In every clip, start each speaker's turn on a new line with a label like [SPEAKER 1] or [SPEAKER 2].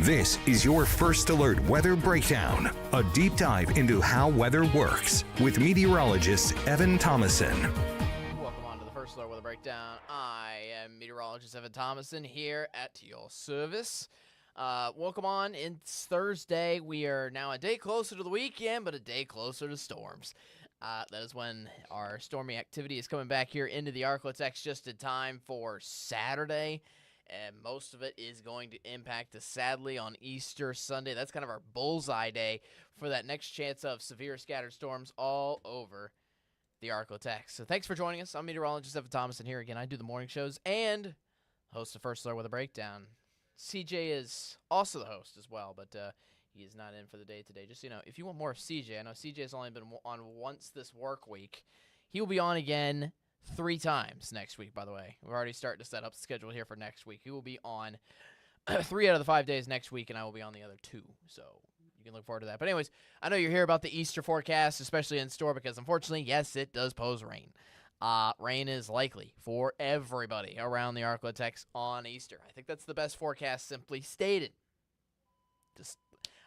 [SPEAKER 1] This is your First Alert Weather Breakdown, a deep dive into how weather works with meteorologist Evan Thomason.
[SPEAKER 2] Welcome on to the First Alert Weather Breakdown. I am meteorologist Evan Thomason here at your service. Welcome on. It's Thursday. We are now a day closer to the weekend, but a day closer to storms. That is when our stormy activity is coming back here into the Arklatex just in time for Saturday. And most of it is going to impact us sadly on Easter Sunday. That's kind of our bullseye day for that next chance of severe scattered storms all over the Arklatex. So thanks for joining us. I'm meteorologist Evan Thomason here again. I do the morning shows and host the First Alert with a Breakdown. CJ is also the host as well, but he is not in for the day today. Just so you know, if you want more of CJ, I know CJ has only been on once this work week. He will be on again 3 times next week, by the way. We're already starting to set up the schedule here for next week. He will be on 3 out of the 5 days next week, and I will be on the other 2. So you can look forward to that. But anyways, I know you're here about the Easter forecast, especially in store, because unfortunately, yes, it does pose rain. Rain is likely for everybody around the Arklatex on Easter. I think that's the best forecast simply stated.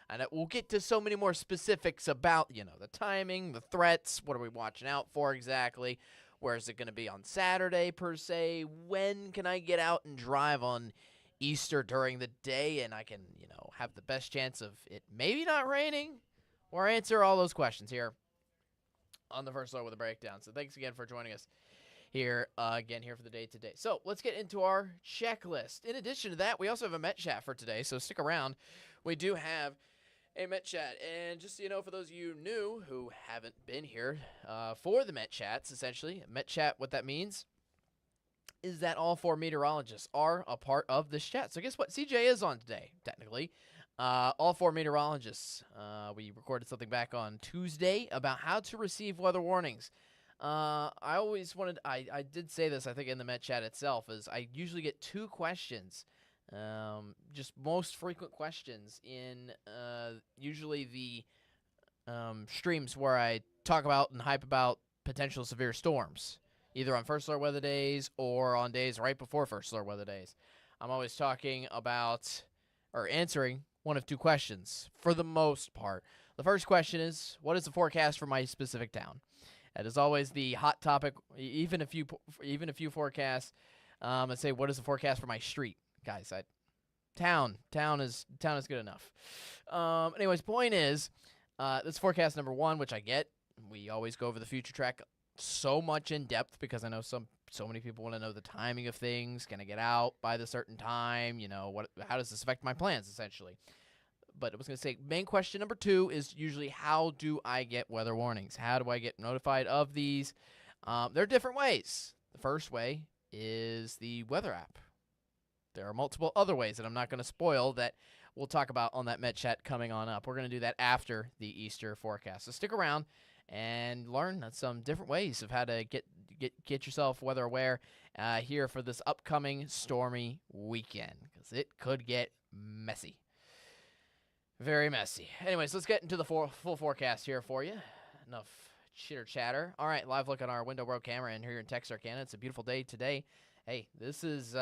[SPEAKER 2] And we'll get to so many more specifics about, the timing, the threats, what are we watching out for exactly. Where is it going to be on Saturday, per se? When can I get out and drive on Easter during the day and I can, have the best chance of it maybe not raining? Or answer all those questions here on the First Alert with a Breakdown. So thanks again for joining us here for the day today. So let's get into our checklist. In addition to that, we also have a Met Chat for today, so stick around. We do have a Met Chat, and just so you know, for those of you new who haven't been here for the Met Chats, essentially, Met Chat, what that means is that all 4 meteorologists are a part of this chat. So guess what? CJ is on today, technically. All 4 meteorologists. We recorded something back on Tuesday about how to receive weather warnings. I did say this, I think, in the Met Chat itself, is I usually get 2 questions. Just most frequent questions in usually the streams where I talk about and hype about potential severe storms, either on First Alert Weather Days or on days right before First Alert Weather Days. I'm always talking about or answering one of 2 questions for the most part. The first question is, what is the forecast for my specific town? That is always the hot topic, even a few forecasts. And say, what is the forecast for my street? Guys, town is good enough. Anyways, point is, this forecast number 1, which I get. We always go over the future track so much in depth because I know so many people want to know the timing of things. Can I get out by the certain time? How does this affect my plans, essentially? But I was going to say, main question number 2 is usually, how do I get weather warnings? How do I get notified of these? There are different ways. The first way is the weather app. There are multiple other ways that I'm not going to spoil that we'll talk about on that Met Chat coming on up. We're going to do that after the Easter forecast. So stick around and learn some different ways of how to get yourself weather aware here for this upcoming stormy weekend, because it could get messy. Very messy. Anyways, let's get into the full forecast here for you. Enough chitter chatter. All right, live look on our window row camera and here in Texarkana. It's a beautiful day today. Hey, this is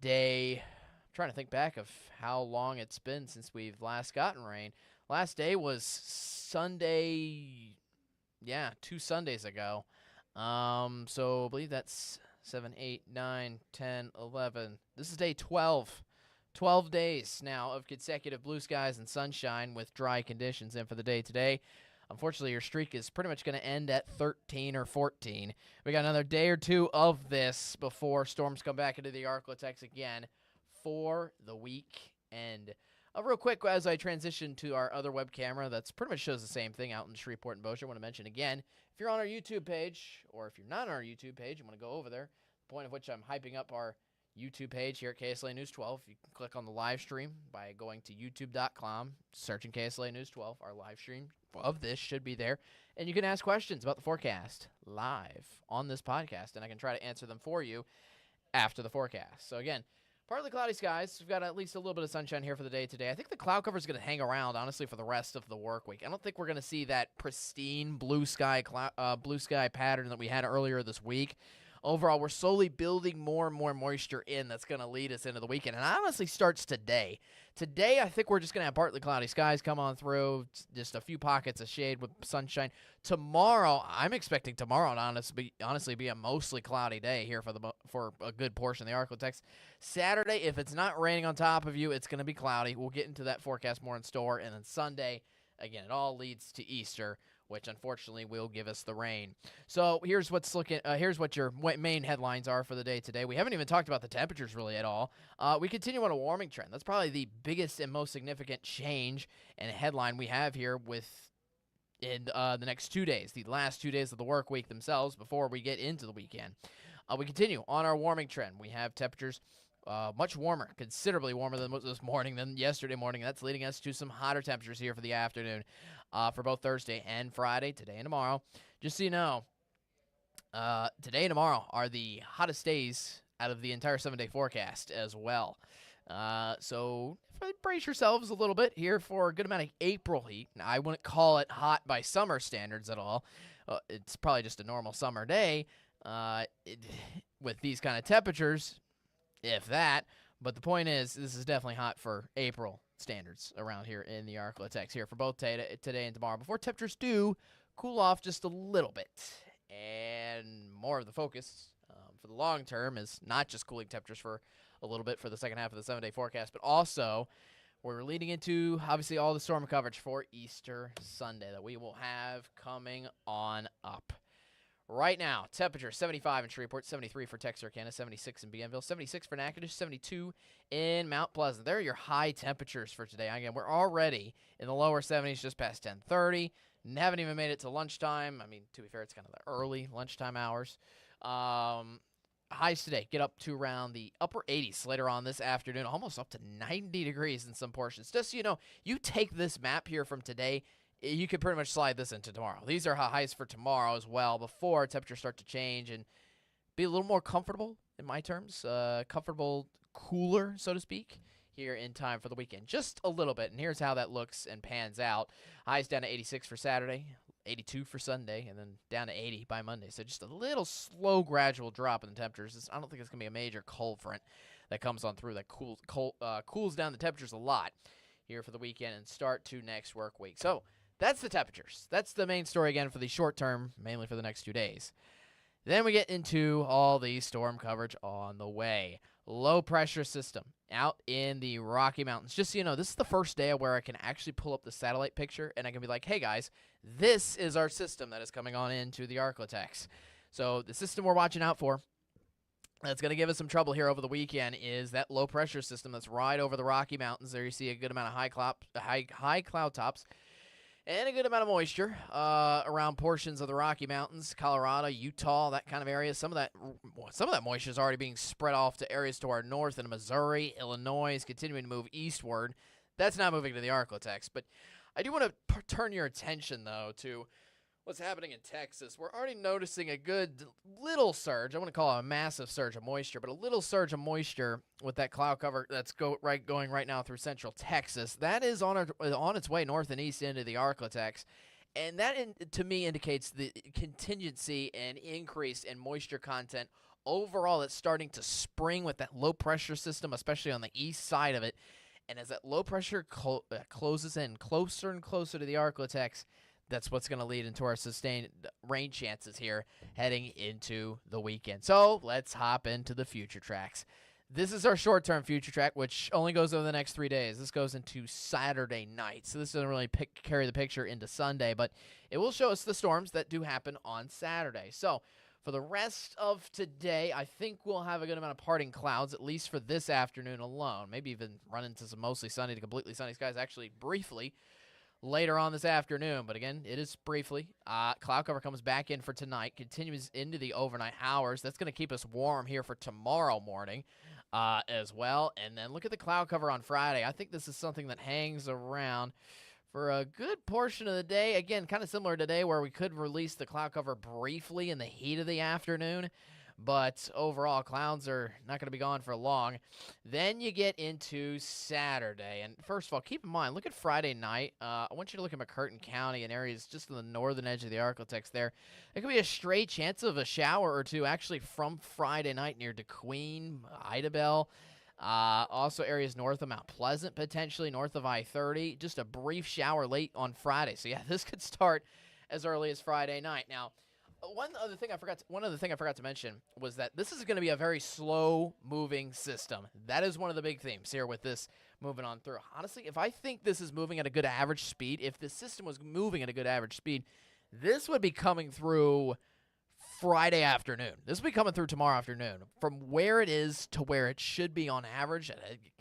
[SPEAKER 2] day, I'm trying to think back of how long it's been since we've last gotten rain. Last day was Sunday, 2 Sundays ago. So I believe that's 7, 8, 9, 10, 11. This is day 12. 12 days now of consecutive blue skies and sunshine with dry conditions in for the day today. Unfortunately, your streak is pretty much going to end at 13 or 14. We got another day or 2 of this before storms come back into the Arklatex again for the weekend. Real quick, as I transition to our other web camera, that's pretty much shows the same thing out in Shreveport and Bossier. I want to mention again, if you're on our YouTube page, or if you're not on our YouTube page, you want to go over there. The point of which I'm hyping up our YouTube page here at KSLA News 12. You can click on the live stream by going to youtube.com, searching KSLA News 12. Our live stream of this should be there. And you can ask questions about the forecast live on this podcast, and I can try to answer them for you after the forecast. So again, partly cloudy skies. We've got at least a little bit of sunshine here for the day today. I think the cloud cover is going to hang around, honestly, for the rest of the work week. I don't think we're going to see that pristine blue sky pattern that we had earlier this week. overall, we're slowly building more and more moisture in that's going to lead us into the weekend. And it honestly starts today. Today, I think we're just going to have partly cloudy skies come on through, just a few pockets of shade with sunshine. Tomorrow, I'm expecting tomorrow to honestly be a mostly cloudy day here for a good portion of the Arklatex. Saturday, if it's not raining on top of you, it's going to be cloudy. We'll get into that forecast more in store. And then Sunday, again, it all leads to Easter, which unfortunately will give us the rain. So here's what your main headlines are for the day today. We haven't even talked about the temperatures really at all. We continue on a warming trend. That's probably the biggest and most significant change and headline we have here in the next 2 days, the last 2 days of the work week themselves before we get into the weekend. We continue on our warming trend. We have temperatures much warmer, considerably warmer than this morning, than yesterday morning. That's leading us to some hotter temperatures here for the afternoon for both Thursday and Friday, today and tomorrow. Just so you know, today and tomorrow are the hottest days out of the entire 7-day forecast as well. So brace yourselves a little bit here for a good amount of April heat. Now, I wouldn't call it hot by summer standards at all. It's probably just a normal summer day with these kind of temperatures, if that. But the point is, this is definitely hot for April standards around here in the Arklatex here for both today and tomorrow, before temperatures do cool off just a little bit. And more of the focus for the long term is not just cooling temperatures for a little bit for the second half of the 7-day forecast, but also we're leading into, obviously, all the storm coverage for Easter Sunday that we will have coming on up. Right now, temperature 75 in Shreveport, 73 for Texarkana, 76 in Bienville, 76 for Natchitoches, 72 in Mount Pleasant. There are your high temperatures for today. Again, we're already in the lower 70s just past 10:30. Haven't even made it to lunchtime. I mean, to be fair, it's kind of the early lunchtime hours. Highs today get up to around the upper 80s later on this afternoon, almost up to 90 degrees in some portions. Just so you know, you take this map here from today, you could pretty much slide this into tomorrow. These are highs for tomorrow as well, before temperatures start to change and be a little more comfortable, in my terms. Comfortable, cooler, so to speak, here in time for the weekend. Just a little bit, and here's how that looks and pans out. Highs down to 86 for Saturday, 82 for Sunday, and then down to 80 by Monday. So just a little slow, gradual drop in the temperatures. I don't think it's going to be a major cold front that comes on through that cools down the temperatures a lot here for the weekend and start to next work week. So that's the temperatures. That's the main story again for the short term, mainly for the next 2 days. Then we get into all the storm coverage on the way. Low pressure system out in the Rocky Mountains. Just so you know, this is the first day where I can actually pull up the satellite picture and I can be like, hey guys, this is our system that is coming on into the Arklatex. So the system we're watching out for that's going to give us some trouble here over the weekend is that low pressure system that's right over the Rocky Mountains. There you see a good amount of high cloud tops and a good amount of moisture around portions of the Rocky Mountains, Colorado, Utah, that kind of area. Some of that moisture is already being spread off to areas to our north in Missouri. Illinois is continuing to move eastward. That's not moving to the Arklatex. But I do want to turn your attention, though, to what's happening in Texas. We're already noticing a good little surge. I want to call it a massive surge of moisture, but a little surge of moisture with that cloud cover that's going right now through central Texas. That is on its way north and east into the Arklatex. And that, to me, indicates the contingency and increase in moisture content overall that's starting to spring with that low pressure system, especially on the east side of it. And as that low pressure closes in closer and closer to the Arklatex, that's what's going to lead into our sustained rain chances here heading into the weekend. So let's hop into the future tracks. This is our short-term future track, which only goes over the next 3 days. This goes into Saturday night, so this doesn't really carry the picture into Sunday, but it will show us the storms that do happen on Saturday. So for the rest of today, I think we'll have a good amount of parting clouds, at least for this afternoon alone. Maybe even run into some mostly sunny to completely sunny skies, actually briefly, later on this afternoon, but again, it is briefly. Cloud cover comes back in for tonight, continues into the overnight hours. That's going to keep us warm here for tomorrow morning as well. And then look at the cloud cover on Friday. I think this is something that hangs around for a good portion of the day. Again, kind of similar to today where we could release the cloud cover briefly in the heat of the afternoon. But overall, clouds are not going to be gone for long. Then you get into Saturday. And first of all, keep in mind, look at Friday night. I want you to look at McCurtain County and areas just on the northern edge of the Arklatex there. There could be a stray chance of a shower or two actually from Friday night near DeQueen, Idabel. Also areas north of Mount Pleasant, potentially north of I-30. Just a brief shower late on Friday. So, yeah, this could start as early as Friday night. Now, one other thing I forgot to mention was that this is going to be a very slow-moving system. That is one of the big themes here with this moving on through. Honestly, if I think this is moving at a good average speed, if the system was moving at a good average speed, this would be coming through Friday afternoon. This will be coming through tomorrow afternoon. From where it is to where it should be on average,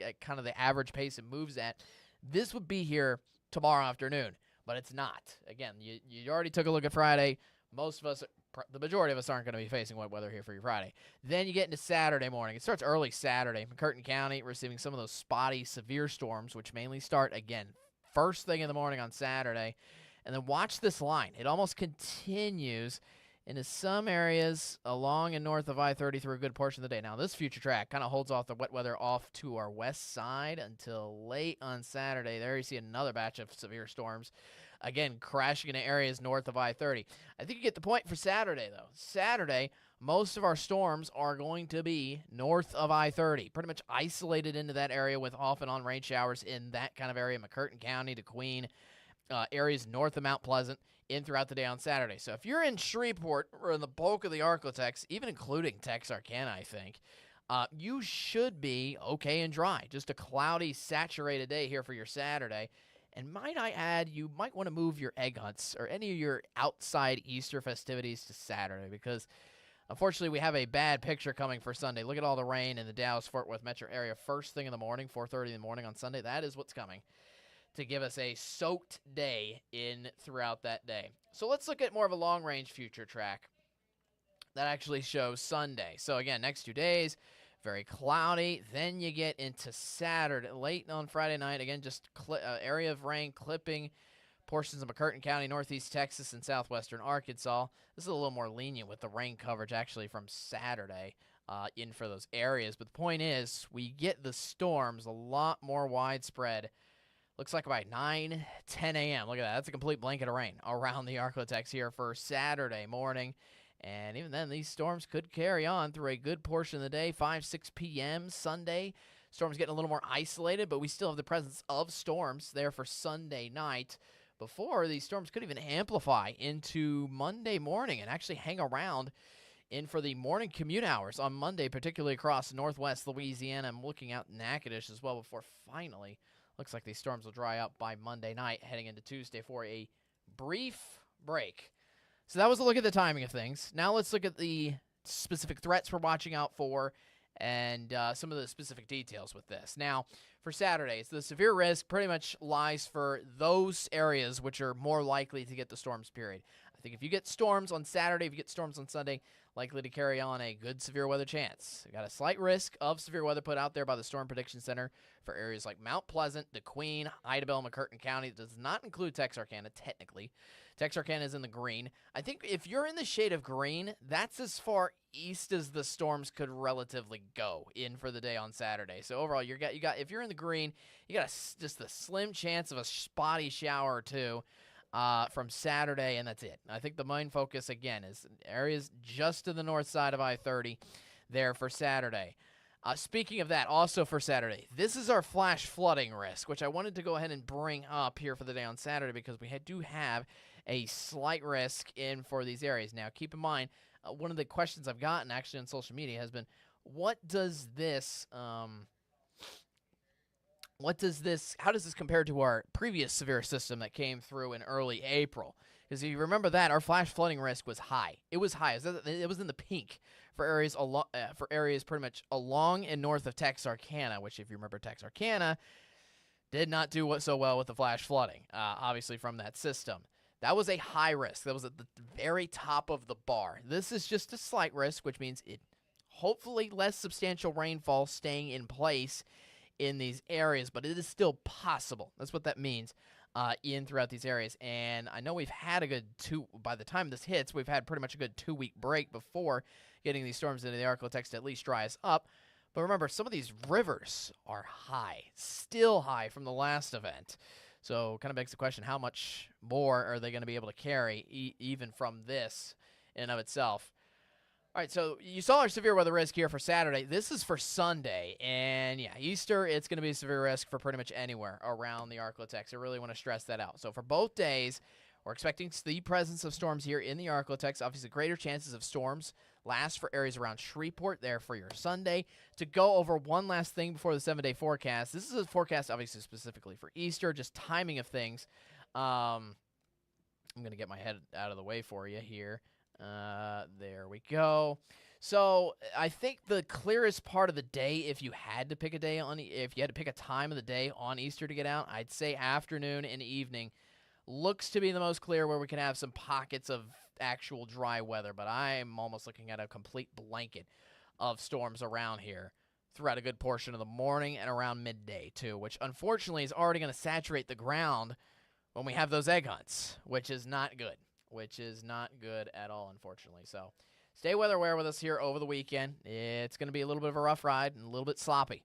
[SPEAKER 2] at kind of the average pace it moves at, this would be here tomorrow afternoon. But it's not. Again, you already took a look at Friday. Most of us, the majority of us, aren't going to be facing wet weather here for your Friday. Then you get into Saturday morning. It starts early Saturday. McCurtain County receiving some of those spotty, severe storms, which mainly start, again, first thing in the morning on Saturday. And then watch this line. It almost continues into some areas along and north of I-30 through a good portion of the day. Now, this future track kind of holds off the wet weather off to our west side until late on Saturday. There you see another batch of severe storms. Again, crashing into areas north of I-30. I think you get the point for Saturday, though. Saturday, most of our storms are going to be north of I-30, pretty much isolated into that area with off and on rain showers in that kind of area, McCurtain County, DeQueen, areas north of Mount Pleasant, in throughout the day on Saturday. So if you're in Shreveport or in the bulk of the Arklatex, even including Texarkana, I think, you should be okay and dry. Just a cloudy, saturated day here for your Saturday. And might I add, you might want to move your egg hunts or any of your outside Easter festivities to Saturday because, unfortunately, we have a bad picture coming for Sunday. Look at all the rain in the Dallas-Fort Worth metro area first thing in the morning, 4:30 in the morning on Sunday. That is what's coming to give us a soaked day in throughout that day. So let's look at more of a long-range future track that actually shows Sunday. So, again, next 2 days, very cloudy. Then you get into Saturday, late on Friday night. Again, just area of rain clipping portions of McCurtain County, northeast Texas, and southwestern Arkansas. This is a little more lenient with the rain coverage actually from Saturday in for those areas. But the point is, we get the storms a lot more widespread. Looks like by 9, 10 a.m. Look at that. That's a complete blanket of rain around the Arklatex here for Saturday morning. And even then, these storms could carry on through a good portion of the day, 5, 6 p.m. Sunday. Storms getting a little more isolated, but we still have the presence of storms there for Sunday night before these storms could even amplify into Monday morning and actually hang around in for the morning commute hours on Monday, particularly across northwest Louisiana. I'm looking out Natchitoches as well before finally looks like these storms will dry up by Monday night, heading into Tuesday for a brief break. So that was a look at the timing of things. Now let's look at the specific threats we're watching out for and some of the specific details with this. Now, for Saturdays, the severe risk pretty much lies for those areas which are more likely to get the storms, period. I think if you get storms on Saturday, if you get storms on Sunday, likely to carry on a good severe weather chance. We got a slight risk of severe weather put out there by the Storm Prediction Center for areas like Mount Pleasant, DeQueen, Idabel, McCurtain County. It does not include Texarkana, technically. Texarkana is in the green. I think if you're in the shade of green, that's as far east as the storms could relatively go in for the day on Saturday. So overall, you got if you're in the green, you got just a slim chance of a spotty shower or two from Saturday, and that's it. I think the main focus, again, is areas just to the north side of I-30 there for Saturday. Speaking of that, also for Saturday, this is our flash flooding risk, which I wanted to go ahead and bring up here for the day on Saturday because we do have a slight risk in for these areas. Now, keep in mind, one of the questions I've gotten actually on social media has been, how does this compare to our previous severe system that came through in early April? Because if you remember that, our flash flooding risk was high. It was high. It was in the pink for areas pretty much along and north of Texarkana, which, if you remember, Texarkana did not do so well with the flash flooding, obviously from that system. That was a high risk. That was at the very top of the bar. This is just a slight risk, which means hopefully less substantial rainfall staying in place in these areas, but it is still possible. That's what that means. in throughout these areas. And I know we've had a good by the time this hits, we've had pretty much a good 2-week break before getting these storms into the Arctic to at least dry us up. But remember, some of these rivers are high, still high from the last event. So kind of begs the question, how much more are they going to be able to carry even from this in and of itself? All right, so you saw our severe weather risk here for Saturday. This is for Sunday, and yeah, Easter, it's going to be a severe risk for pretty much anywhere around the Arctic. I really want to stress that out. So for both days, we're expecting the presence of storms here in the Arctic. Obviously, greater chances of storms last for areas around Shreveport there for your Sunday. To go over one last thing before the 7-day forecast, this is a forecast obviously specifically for Easter, just timing of things. I'm going to get my head out of the way for you here. There we go. So I think the clearest part of the day, if you had to pick a time of the day on Easter to get out, I'd say afternoon and evening looks to be the most clear, where we can have some pockets of actual dry weather. But I'm almost looking at a complete blanket of storms around here throughout a good portion of the morning and around midday too, which unfortunately is already going to saturate the ground when we have those egg hunts, which is not good. At all, unfortunately. So stay weather aware with us here over the weekend. It's going to be a little bit of a rough ride and a little bit sloppy.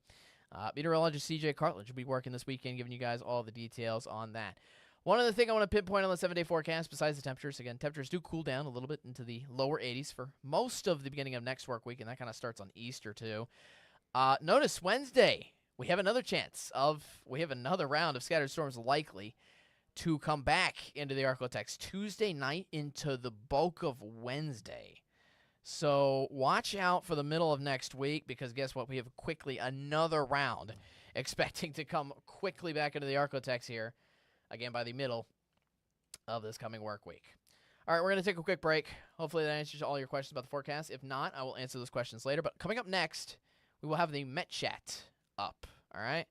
[SPEAKER 2] Meteorologist CJ Cartledge will be working this weekend, giving you guys all the details on that. One other thing I want to pinpoint on the 7-day forecast, besides the temperatures, again, temperatures do cool down a little bit into the lower 80s for most of the beginning of next work week, and that kind of starts on Easter too. Notice Wednesday, we have another round of scattered storms likely to come back into the Arctic Tuesday night into the bulk of Wednesday. So watch out for the middle of next week, because guess what? We have quickly another round expecting to come quickly back into the Arctic here, again by the middle of this coming work week. All right, we're going to take a quick break. Hopefully that answers all your questions about the forecast. If not, I will answer those questions later. But coming up next, we will have the Met Chat up. All right?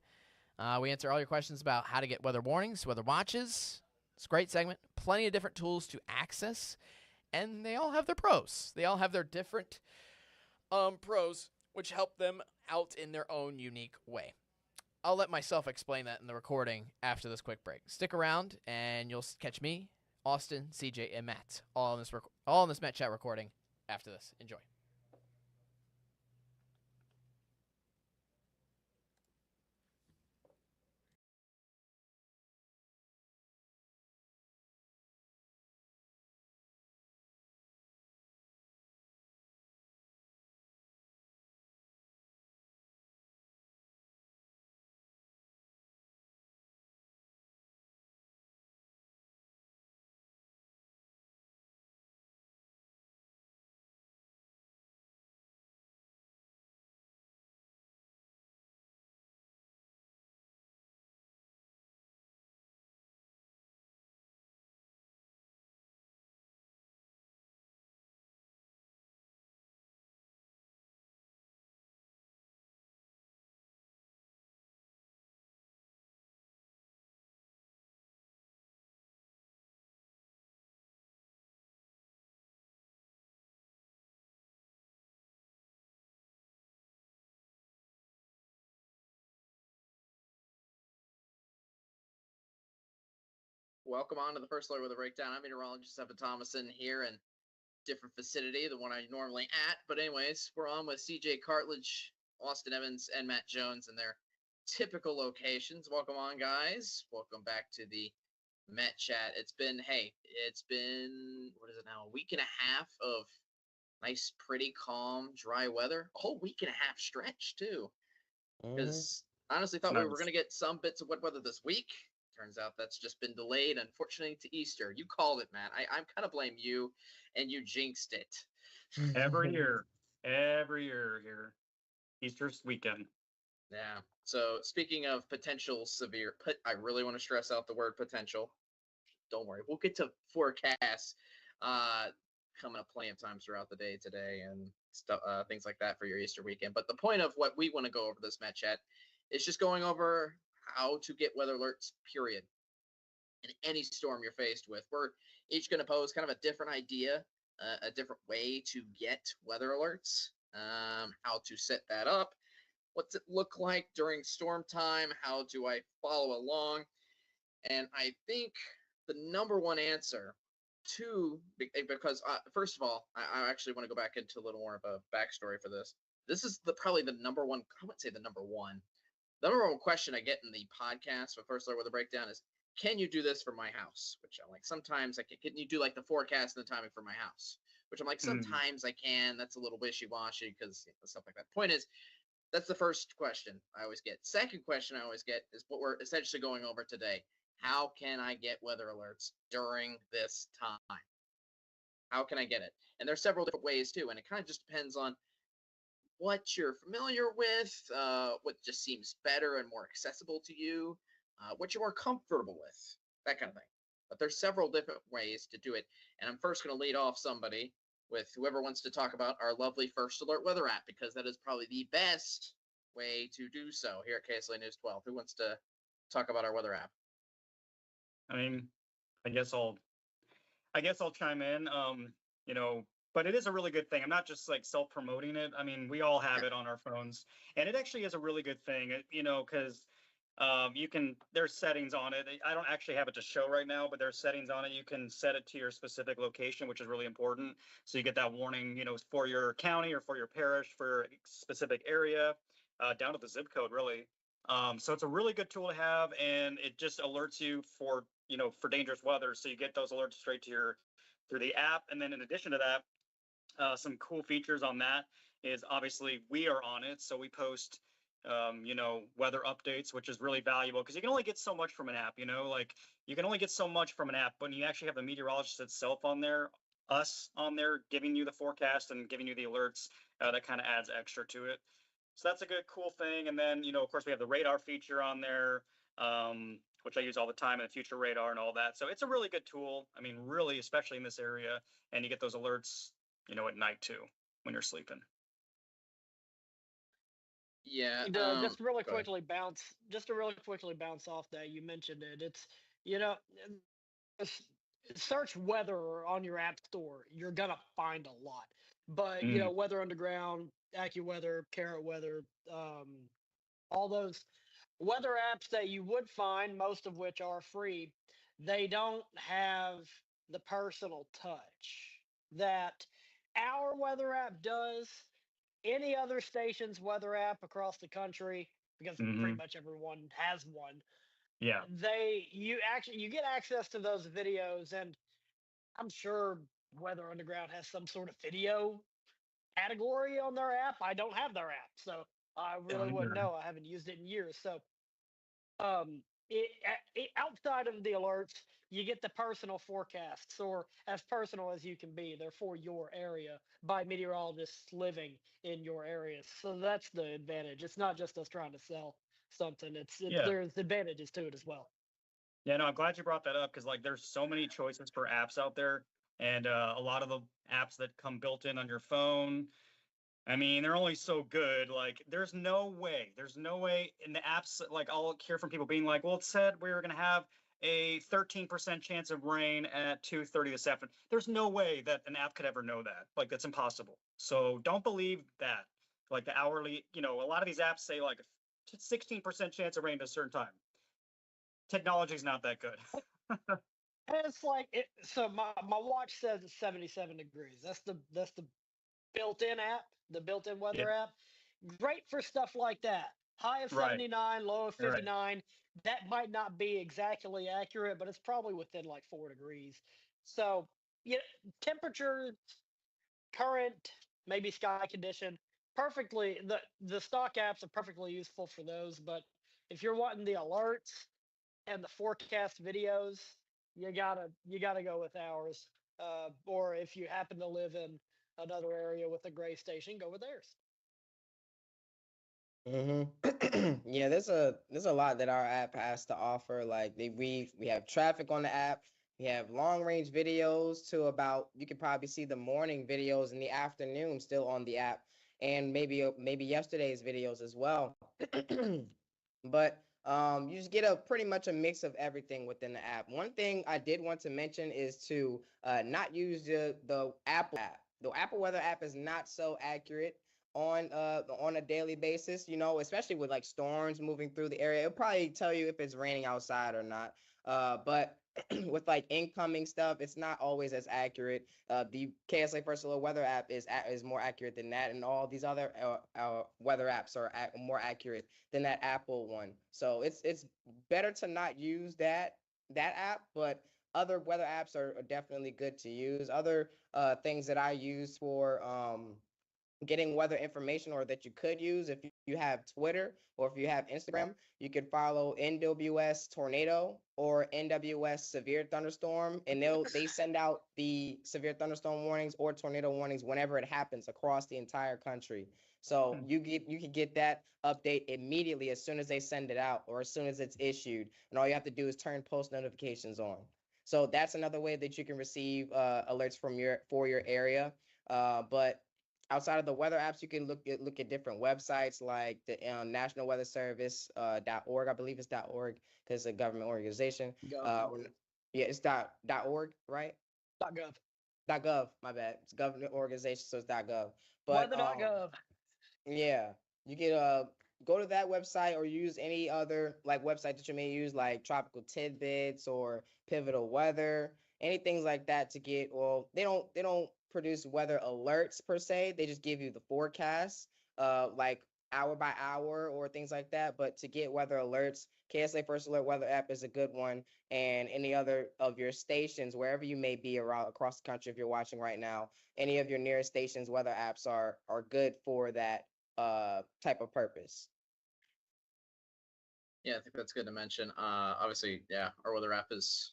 [SPEAKER 2] We answer all your questions about how to get weather warnings, weather watches. It's a great segment. Plenty of different tools to access, and they all have their pros. They all have their different pros, which help them out in their own unique way. I'll let myself explain that in the recording after this quick break. Stick around, and you'll catch me, Austin, CJ, and Matt all in this Met Chat recording after this. Enjoy. Welcome on to the First Alert Weather Breakdown. I'm meteorologist Evan Thomason here in different vicinity, the one I normally at. But anyways, we're on with CJ Cartledge, Austin Evans, and Matt Jones in their typical locations. Welcome on, guys. Welcome back to the Met Chat. It's been, what is it now? A week and a half of nice, pretty calm, dry weather. A whole week and a half stretch, too. Because I honestly thought we were going to get some bits of wet weather this week. Turns out that's just been delayed, unfortunately, to Easter. You called it, Matt. I'm kind of blame you, and you jinxed it.
[SPEAKER 3] Every year here, Easter's weekend.
[SPEAKER 2] Yeah. So speaking of potential severe, I really want to stress out the word potential. Don't worry, we'll get to forecasts coming up plenty of times throughout the day today and stuff, things like that for your Easter weekend. But the point of what we want to go over this Met Chat is just going over how to get weather alerts, period, in any storm you're faced with. We're each going to pose kind of a different idea, a different way to get weather alerts, how to set that up, what's it look like during storm time, how do I follow along,
[SPEAKER 4] And I think the number one answer because first of all, I actually want to go back into a little more of a backstory for this. This is probably the number one. I wouldn't say the number one. The number one question I get in the podcast for First Alert Weather Breakdown is, can you do this for my house? Which I'm like, sometimes I can you do like the forecast and the timing for my house? Which I'm like, sometimes I can. That's a little wishy-washy because stuff like that. Point is, that's the first question I always get. Second question I always get is what we're essentially going over today. How can I get weather alerts during this time? How can I get it? And there's several different ways too, and it kind of just depends on what you're familiar with, what just seems better and more accessible to you, what you're more comfortable with, that kind of thing. But there's several different ways to do it, and I'm first going to lead off somebody with whoever wants to talk about our lovely First Alert Weather app, because that is probably the best way to do so here at KSLA News 12. Who wants to talk about our weather app?
[SPEAKER 3] I mean, I guess I'll chime in. But it is a really good thing. I'm not just like self-promoting it. I mean, we all have it on our phones, and it actually is a really good thing. Because there's settings on it. I don't actually have it to show right now, but there's settings on it. You can set it to your specific location, which is really important. So you get that warning, for your county or for your parish, for a specific area, down to the zip code, really. So it's a really good tool to have, and it just alerts you for dangerous weather. So you get those alerts straight to through the app. And then in addition to that, some cool features on that is obviously we are on it. So we post, weather updates, which is really valuable because you can only get so much from an app, like you can only get so much from an app. When you actually have the meteorologist itself on there, us on there, giving you the forecast and giving you the alerts, that kind of adds extra to it. So that's a good, cool thing. And then, of course, we have the radar feature on there, which I use all the time, and the future radar and all that. So it's a really good tool. I mean, really, especially in this area. And you get those alerts, at night too, when you're sleeping.
[SPEAKER 4] Yeah.
[SPEAKER 5] Just really
[SPEAKER 4] go ahead.
[SPEAKER 5] quickly bounce off that. You mentioned it. It's, you know, s- search weather on your app store. You're gonna find a lot. But
[SPEAKER 3] Mm,
[SPEAKER 5] Weather Underground, AccuWeather, Carrot Weather, all those weather apps that you would find, most of which are free, they don't have the personal touch that our weather app does. Any other station's weather app across the country, because pretty
[SPEAKER 3] hmm
[SPEAKER 5] much everyone has one,
[SPEAKER 3] Yeah.
[SPEAKER 5] you get access to those videos, and I'm sure Weather Underground has some sort of video category on their app. I don't have their app, so I really wouldn't
[SPEAKER 3] Either.
[SPEAKER 5] know. I haven't used it in years. So outside of the alerts, you get the personal forecasts, or as personal as you can be. They're for your area by meteorologists living in your area. So that's the advantage. It's not just us trying to sell something. It's
[SPEAKER 3] Yeah.
[SPEAKER 5] there's advantages to it as well.
[SPEAKER 3] Yeah, no, I'm glad you brought that up because like there's so many choices for apps out there, and a lot of the apps that come built in on your phone. I mean, they're only so good. Like, there's no way in the apps. Like, I'll hear from people being like, "Well, it said we were going to have a 13% chance of rain at 2:30 this afternoon." There's no way that an app could ever know that. Like, that's impossible. So don't believe that. Like the hourly, a lot of these apps say like 16% chance of rain at a certain time. Technology's not that good.
[SPEAKER 5] And it's like so my watch says it's 77 degrees. That's the built-in app, the built-in
[SPEAKER 3] Yeah.
[SPEAKER 5] weather app. Great for stuff like that. High of
[SPEAKER 3] Right.
[SPEAKER 5] 79, low of
[SPEAKER 3] Right.
[SPEAKER 5] 59. That might not be exactly accurate, but it's probably within like 4 degrees. So, yeah, temperature, current, maybe sky condition, perfectly. The stock apps are perfectly useful for those. But if you're wanting the alerts and the forecast videos, you gotta go with ours. Or if you happen to live in another area with a gray station, go with theirs.
[SPEAKER 6] Yeah, there's a lot that our app has to offer. Like we have traffic on the app. We have long range videos to about you can probably see the morning videos in the afternoon still on the app, and maybe yesterday's videos as well. But you just get a pretty much a mix of everything within the app. One thing I did want to mention is to not use the Apple app. The Apple Weather app is not so accurate on a daily basis, especially with like storms moving through the area. It'll probably tell you if it's raining outside or not. But with like incoming stuff, it's not always as accurate. The KSA First Alert Weather app is more accurate than that, and all these other weather apps are more accurate than that Apple one. So it's better to not use that app, but other weather apps are definitely good to use. Other things that I use for getting weather information, or that you could use if you have Twitter or if you have Instagram, you could follow NWS Tornado or NWS Severe Thunderstorm, and they send out the severe thunderstorm warnings or tornado warnings whenever it happens across the entire country. So you can get that update immediately as soon as they send it out or as soon as it's issued, and all you have to do is turn post notifications on. So that's another way that you can receive alerts from your area. But outside of the weather apps, you can look at different websites like the National Weather Service .org. I believe it's .org because it's a government organization. Yeah, it's .org, right?
[SPEAKER 5] .gov.
[SPEAKER 6] .gov. My bad. It's a government organization, so it's .gov. But
[SPEAKER 5] Weather.gov.
[SPEAKER 6] yeah, you can go to that website or use any other like website that you may use, like Tropical Tidbits or Pivotal Weather, anything like that to get. Well, they don't produce weather alerts per se. They just give you the forecast, like hour by hour or things like that. But to get weather alerts, KSA First Alert Weather app is a good one, and any other of your stations wherever you may be around across the country, if you're watching right now, any of your nearest stations weather apps are good for that type of purpose.
[SPEAKER 4] Yeah, I think that's good to mention. Obviously, yeah, our weather app is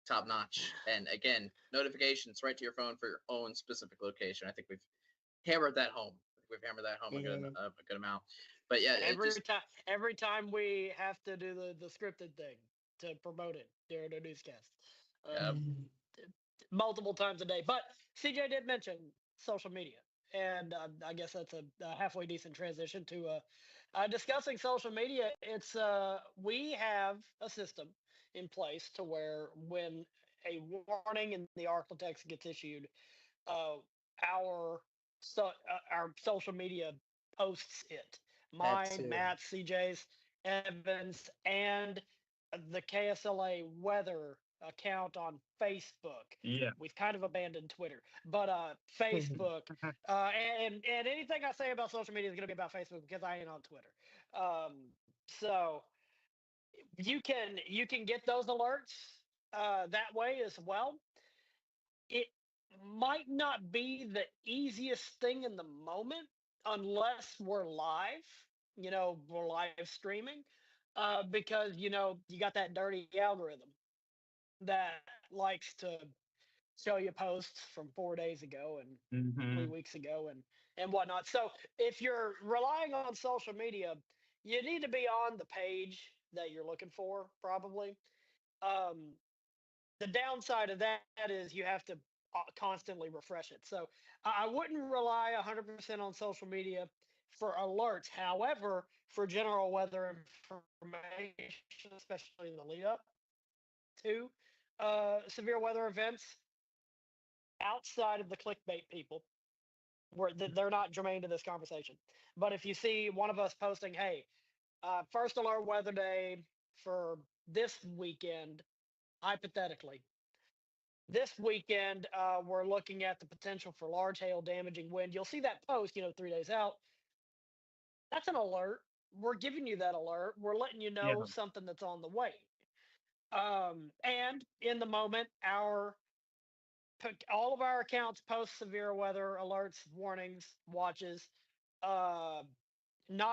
[SPEAKER 4] top notch, and again, notifications right to your phone for your own specific location. I think we've hammered that home. We've hammered that home a good amount. But yeah,
[SPEAKER 5] every time we have to do the scripted thing to promote it during the newscast, multiple times a day. But CJ did mention social media, and I guess that's a halfway decent transition to discussing social media. It's we have a system in place to where when a warning in the Arctic gets issued, our our social media posts it. Mine, Matt, CJ's, Evans, and the KSLA weather account on Facebook.
[SPEAKER 3] Yeah.
[SPEAKER 5] We've kind of abandoned Twitter, but Facebook, and anything I say about social media is going to be about Facebook because I ain't on Twitter. So you can get those alerts that way as well. It might not be the easiest thing in the moment unless we're live, we're live streaming, because you got that dirty algorithm that likes to show you posts from 4 days ago and 3 weeks ago and whatnot. So if you're relying on social media, you need to be on the page that you're looking for, probably. um, the downside of that is you have to constantly refresh it. So I wouldn't rely 100% on social media for alerts. However, for general weather information, especially in the lead up to severe weather events, outside of the clickbait people, where they're not germane to this conversation. But if you see one of us posting, hey, first alert weather day for this weekend, hypothetically, this weekend, we're looking at the potential for large hail damaging wind. You'll see that post, 3 days out. That's an alert. We're giving you that alert. We're letting you know something that's on the way. And in the moment, all of our accounts post severe weather alerts, warnings, watches, not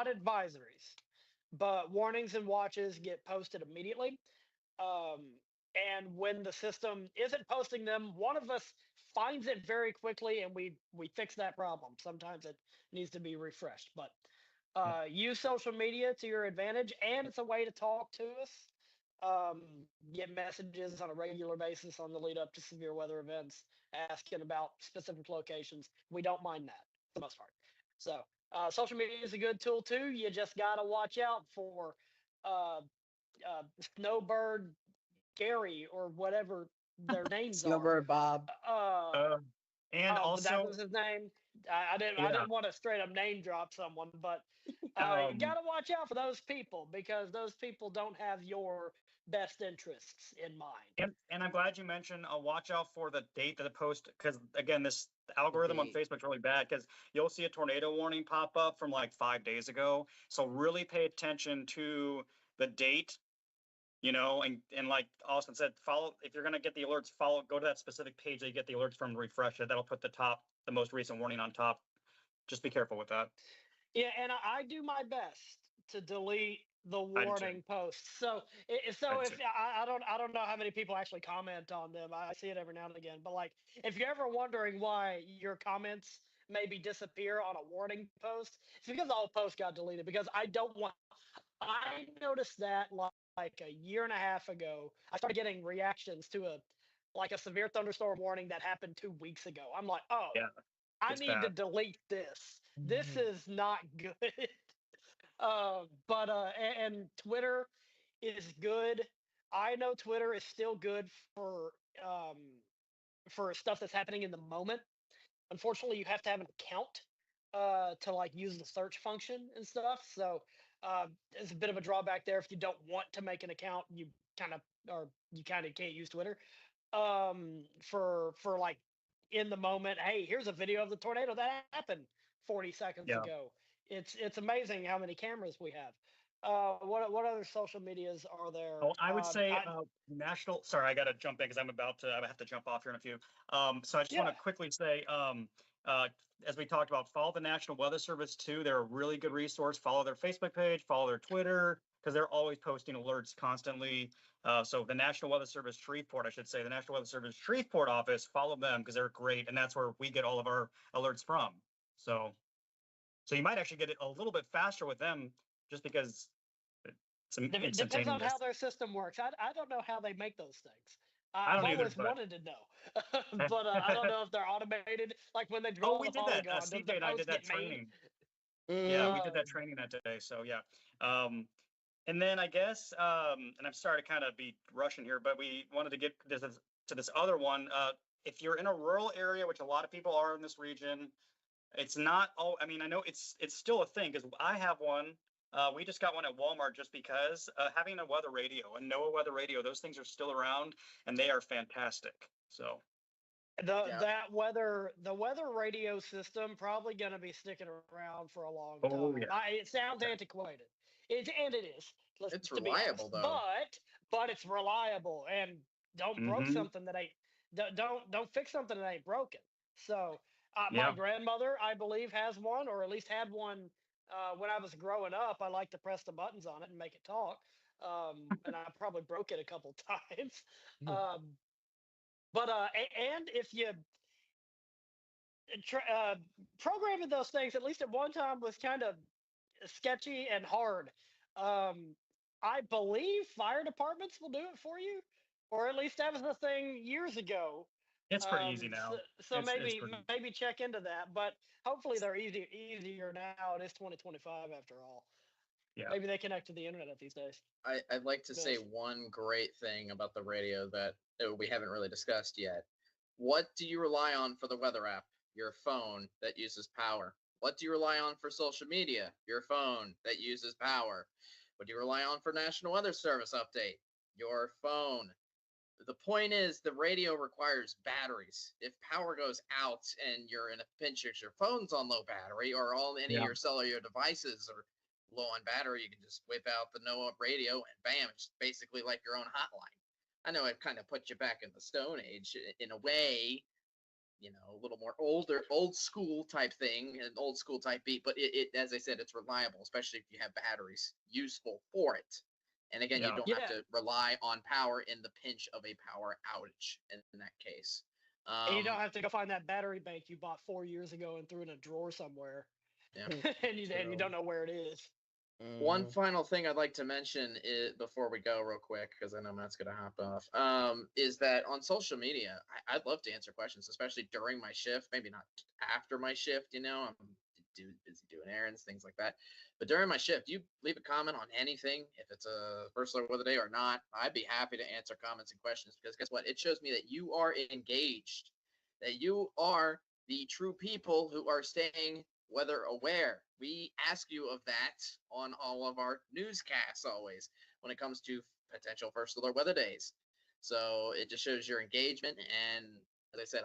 [SPEAKER 5] advisories, but warnings and watches get posted immediately. Um, and when the system isn't posting them, one of us finds it very quickly, and we fix that problem. Sometimes it needs to be refreshed, but use social media to your advantage, and it's a way to talk to us. Get messages on a regular basis on the lead up to severe weather events, asking about specific locations. We don't mind that for the most part. So social media is a good tool too. You just got to watch out for uh, Snowbird Gary or whatever their names
[SPEAKER 6] Snowbird Bob.
[SPEAKER 3] And also,
[SPEAKER 5] that was his name. I didn't want to straight up name drop someone, but you got to watch out for those people because those people don't have your best interests in mind.
[SPEAKER 3] And I'm glad you mentioned watch out for the date of the post, because again, this algorithm on
[SPEAKER 4] date.
[SPEAKER 3] Facebook's really bad, because you'll see a tornado warning pop up from like 5 days ago. So really pay attention to the date, and like Austin said, follow, if you're gonna get the alerts, go to that specific page that you get the alerts from, refresh it. That'll put the most recent warning on top. Just be careful with that.
[SPEAKER 5] Yeah, and I do my best to delete the
[SPEAKER 3] I do too.
[SPEAKER 5] warning posts. So
[SPEAKER 3] I do
[SPEAKER 5] if
[SPEAKER 3] too.
[SPEAKER 5] I don't know how many people actually comment on them. I see it every now and again. But like, if you're ever wondering why your comments maybe disappear on a warning post, it's because the whole post got deleted. Because I don't want. I noticed that like a year and a half ago. I started getting reactions to a severe thunderstorm warning that happened 2 weeks ago. I'm like, oh,
[SPEAKER 3] Yeah,
[SPEAKER 5] I
[SPEAKER 3] it's
[SPEAKER 5] need to
[SPEAKER 3] bad.
[SPEAKER 5] delete this. This is not good. And Twitter is good. I know Twitter is still good um for stuff that's happening in the moment. Unfortunately, you have to have an account to like use the search function and stuff. So there's a bit of a drawback there. If you don't want to make an account, you kind of can't use Twitter for like in the moment. Hey, here's a video of the tornado that happened 40 seconds
[SPEAKER 3] Yeah.
[SPEAKER 5] ago. It's amazing how many cameras we have. What other social medias are there?
[SPEAKER 3] Oh, I would say national. Sorry, I got to jump in because I have to jump off here in a few. So I just want to quickly say, uh, as we talked about, follow the National Weather Service too. They're a really good resource. Follow their Facebook page, follow their Twitter, because they're always posting alerts constantly. So the National Weather Service Shreveport, I should say, the National Weather Service Shreveport office, follow them because they're great, and that's where we get all of our alerts from. So you might actually get it a little bit faster with them, just because it's
[SPEAKER 5] Depends
[SPEAKER 3] instantaneous.
[SPEAKER 5] on how their system works. I don't know how they make those things.
[SPEAKER 3] I
[SPEAKER 5] I've
[SPEAKER 3] don't either,
[SPEAKER 5] always
[SPEAKER 3] but
[SPEAKER 5] wanted to know, but I don't know if they're automated. Like when they draw
[SPEAKER 3] we
[SPEAKER 5] the
[SPEAKER 3] did that.
[SPEAKER 5] polygon, does
[SPEAKER 3] CJ
[SPEAKER 5] the
[SPEAKER 3] and I did
[SPEAKER 5] post
[SPEAKER 3] that
[SPEAKER 5] get made?
[SPEAKER 3] training. Yeah, we did that
[SPEAKER 5] Um,
[SPEAKER 3] training that day. So yeah. And then I guess, and I'm sorry to kind of be rushing here, but we wanted to get to this other one. If you're in a rural area, which a lot of people are in this region, it's not all. I mean, I know it's still a thing because I have one. We just got one at Walmart just because having a weather radio, a NOAA weather radio, those things are still around and they are fantastic. So
[SPEAKER 5] the weather radio system probably going to be sticking around for a long
[SPEAKER 3] oh
[SPEAKER 5] time.
[SPEAKER 3] yeah,
[SPEAKER 5] It sounds antiquated, and it is.
[SPEAKER 4] It's
[SPEAKER 5] To be honest,
[SPEAKER 4] reliable though.
[SPEAKER 5] but it's reliable, and don't broke
[SPEAKER 3] mm-hmm.
[SPEAKER 5] something that ain't don't fix something that ain't broken. So my
[SPEAKER 3] Yeah,
[SPEAKER 5] grandmother, I believe, has one, or at least had one when I was growing up. I like to press the buttons on it and make it talk. And I probably broke it a couple times. Um, and if you programming those things, at least at one time, was kind of sketchy and hard. Um, I believe fire departments will do it for you, or at least that was the thing years ago.
[SPEAKER 3] it's pretty easy now.
[SPEAKER 5] So
[SPEAKER 3] It's
[SPEAKER 5] maybe
[SPEAKER 3] pretty.
[SPEAKER 5] maybe check into that, but hopefully they're easier now. It is 2025 after all.
[SPEAKER 3] Yeah.
[SPEAKER 5] Maybe they connect to the internet these days.
[SPEAKER 4] I'd like to say
[SPEAKER 5] Yes.
[SPEAKER 4] one great thing about the radio that we haven't really discussed yet. What do you rely on for the weather app? Your phone that uses power. What do you rely on for social media? Your phone that uses power. What do you rely on for National Weather Service update? Your phone. The point is, the radio requires batteries. If power goes out and you're in a pinch, your phone's on low battery, or any of
[SPEAKER 3] Yeah.
[SPEAKER 4] your cellular devices are low on battery, you can just whip out the NOAA radio and bam, it's basically like your own hotline. I know I've kind of put you back in the Stone Age in a way, a little more old school type thing, an old school type beat, but it as I said, it's reliable, especially if you have batteries useful for it. And again, you
[SPEAKER 3] Yeah.
[SPEAKER 4] don't have to rely on power in the pinch of a power outage in that case.
[SPEAKER 5] And you don't have to go find that battery bank you bought 4 years ago and threw in a drawer somewhere,
[SPEAKER 4] Yeah.
[SPEAKER 5] and you don't know where it is.
[SPEAKER 4] One final thing I'd like to mention before we go real quick, because I know Matt's going to hop off, is that on social media, I'd love to answer questions, especially during my shift, maybe not after my shift, I'm busy doing errands, things like that. But during my shift, you leave a comment on anything, if it's a first alert weather day or not, I'd be happy to answer comments and questions, because guess what? It shows me that you are engaged, that you are the true people who are staying weather aware. We ask you of that on all of our newscasts always when it comes to potential first alert weather days. So it just shows your engagement. And as I said,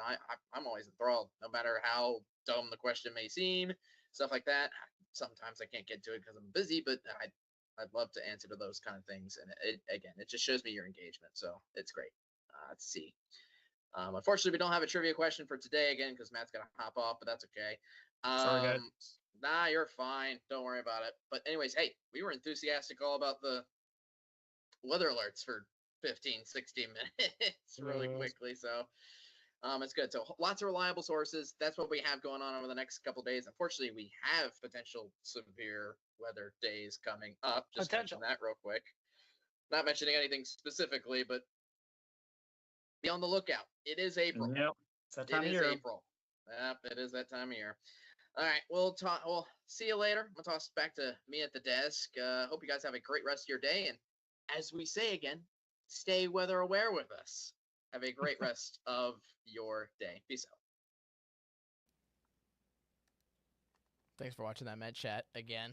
[SPEAKER 4] I'm always enthralled, no matter how dumb the question may seem, stuff like that. Sometimes I can't get to it because I'm busy, but I'd love to answer to those kind of things. And it just shows me your engagement. So it's great to see. Unfortunately, we don't have a trivia question for today again because Matt's got to hop off, but that's okay.
[SPEAKER 3] Sorry, guys.
[SPEAKER 4] Nah, you're fine. Don't worry about it. But anyways, hey, we were enthusiastic all about the weather alerts for 15, 16 minutes really quickly. So it's good. So lots of reliable sources. That's what we have going on over the next couple days. Unfortunately, we have potential severe weather days coming up. Just mention that real quick. Not mentioning anything specifically, but be on the lookout. It is April.
[SPEAKER 3] Yep. It's that time
[SPEAKER 4] It
[SPEAKER 3] of
[SPEAKER 4] is
[SPEAKER 3] year.
[SPEAKER 4] April. Yep, it is that time of year. All right, we'll see you later. I'm gonna toss back to me at the desk. Hope you guys have a great rest of your day, and as we say again, stay weather aware with us. Have a great rest of your day. Peace out.
[SPEAKER 2] Thanks for watching that Med Chat again.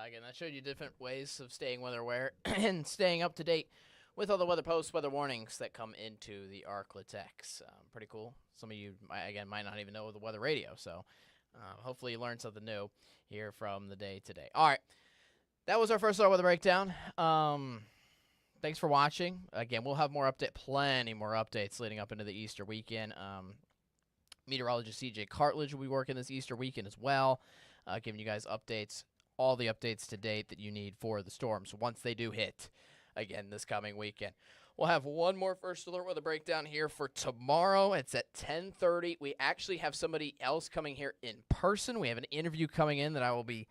[SPEAKER 2] Again, that showed you different ways of staying weather aware and staying up to date with all the weather posts, weather warnings that come into the Arklatex. Pretty cool. Some of you, might not even know the weather radio, so hopefully you learned something new here from the day today. All right, that was our first weather breakdown. Thanks for watching. Again, we'll have plenty more updates leading up into the Easter weekend. Meteorologist CJ Cartledge will be working this Easter weekend as well, giving you guys updates, all the updates to date that you need for the storms once they do hit again this coming weekend. We'll have one more first alert weather breakdown here for tomorrow. It's at 10:30. We actually have somebody else coming here in person. We have an interview coming in that I will be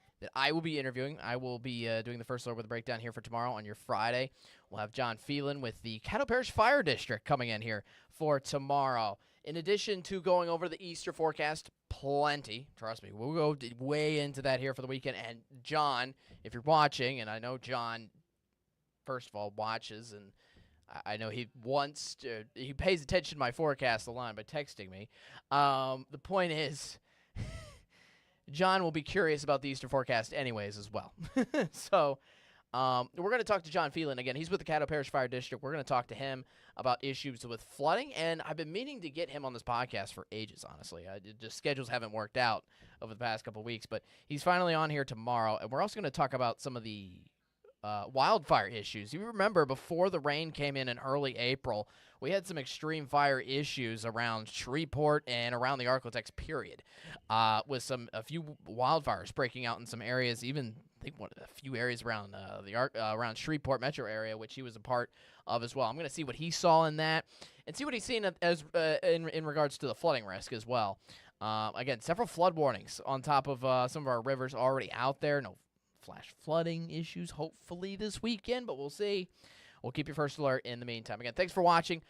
[SPEAKER 2] interviewing. I will be doing the first alert weather breakdown here for tomorrow on your Friday. We'll have John Phelan with the Caddo Parish Fire District coming in here for tomorrow. In addition to going over the Easter forecast, plenty. Trust me, we'll go way into that here for the weekend. And John, if you're watching, and I know John, first of all, watches, and I know he pays attention to my forecast a lot by texting me. The point is, John will be curious about the Easter forecast anyways as well. So we're going to talk to John Phelan again. He's with the Caddo Parish Fire District. We're going to talk to him about issues with flooding, and I've been meaning to get him on this podcast for ages, honestly. Just schedules haven't worked out over the past couple of weeks, but he's finally on here tomorrow, and we're also going to talk about some of the wildfire issues. You remember before the rain came in early April, we had some extreme fire issues around Shreveport and around the Arklatex period, with a few wildfires breaking out in some areas, even I think a few areas around around Shreveport metro area, which he was a part of as well. I'm going to see what he saw in that and see what he's seen as in regards to the flooding risk as well. Again, several flood warnings on top of some of our rivers already out there. No flash flooding issues hopefully this weekend, but we'll see. We'll keep your first alert in the meantime. Again, thanks for watching.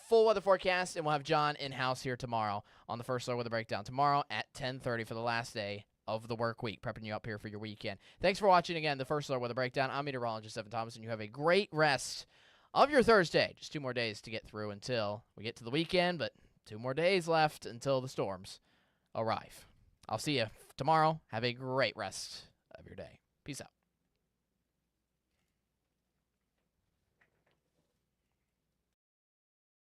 [SPEAKER 2] Full weather forecast, and we'll have John in-house here tomorrow on the first alert weather breakdown tomorrow at 10:30 for the last day of the work week, prepping you up here for your weekend. Thanks for watching again, the first alert weather breakdown. I'm meteorologist Evan Thomas, and you have a great rest of your Thursday. Just 2 more days to get through until we get to the weekend, but 2 more days left until the storms arrive. I'll see you tomorrow. Have a great rest of your day. Peace out.